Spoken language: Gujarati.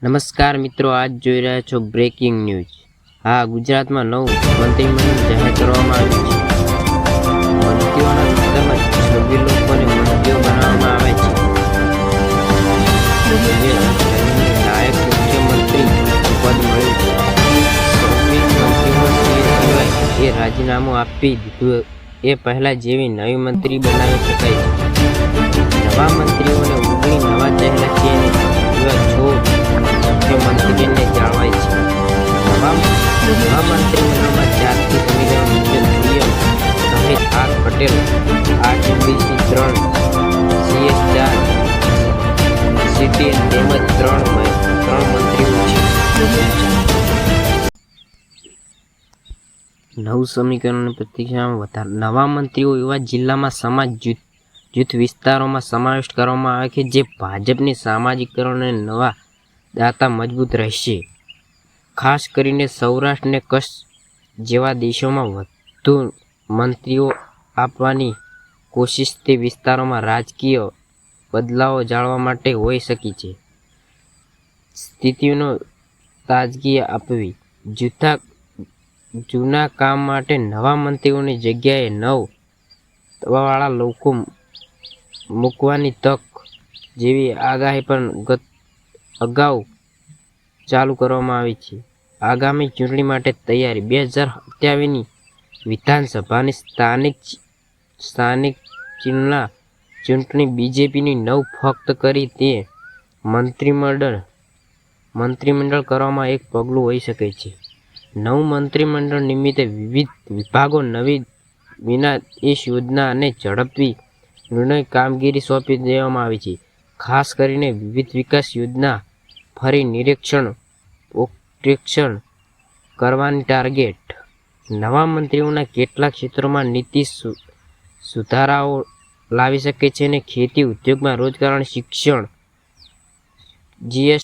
નમસ્કાર મિત્રો, આજ જોઈ રહ્યા છો બ્રેકિંગ ન્યૂઝ। હા, ગુજરાતમાં નવું મંત્રીમંડળ જાહેર કરવામાં આવ્યું છે। મંત્રીઓના વિસ્તારમાં 26 લોકોને મંત્રીઓ બનાવવામાં આવે છે। નાયક મુખ્યમંત્રી પદ મળ્યું છે। 26 મંત્રીઓ એ રાજીનામું આપી દીધું એ પહેલા જેવી નવી મંત્રી બનાવી શકાય છે। નવા મંત્રીઓને ઉગણી નવા ચહેરા છે અને મુખ્યમંત્રીને જાળવાય છે। નવા મંત્રીમંડળમાં 4થી સમીકરણ મુખ્ય નિયમ સહિત R Patel 8 OBC 3 CS 4 CTN તેમજ 3 મંત્રીઓ છે। નવું સમીકરણ પ્રતિક્રિયામાં વધારો। નવા મંત્રીઓ એવા જિલ્લામાં સમાજ જૂથ વિસ્તારોમાં સમાવેશ કરવામાં આવે છે જે ભાજપની સામાજિકરણ અને નવા દાતા મજબૂત રહેશે। ખાસ કરીને સૌરાષ્ટ્ર અને કચ્છ જેવા દેશોમાં વધુ મંત્રીઓ આપવાની કોશિશ તે વિસ્તારોમાં રાજકીય બદલાવો જાળવવા માટે હોઈ શકે છે। સ્થિતિનો તાજગી આપવી। જૂના કામ માટે નવા મંત્રીઓની જગ્યાએ નવાવાળા લોકો મૂકવાની તક જેવી આગાહી પણ અગાઉ ચાલુ કરવામાં આવી છે। આગામી ચૂંટણી માટે તૈયારી। 2027ની વિધાનસભાની સ્થાનિક ચૂંટણી બીજેપીની ફક્ત કરી તે મંત્રીમંડળ કરવામાં એક પગલું હોઈ શકે છે। નવું મંત્રીમંડળ નિમિત્તે વિવિધ વિભાગો નવી વિનાશ યોજના અને ઝડપી નિર્ણય કામગીરી સોંપી દેવામાં આવી છે। ખાસ કરીને વિવિધ વિકાસ યોજના ફરી નિરીક્ષણ કરવાની ટાર્ગેટ। નવા મંત્રીઓના કેટલાક ક્ષેત્રોમાં નીતિ સુધારાઓ લાવી શકે છે અને ખેતી ઉદ્યોગમાં રોજગાર અને શિક્ષણ GST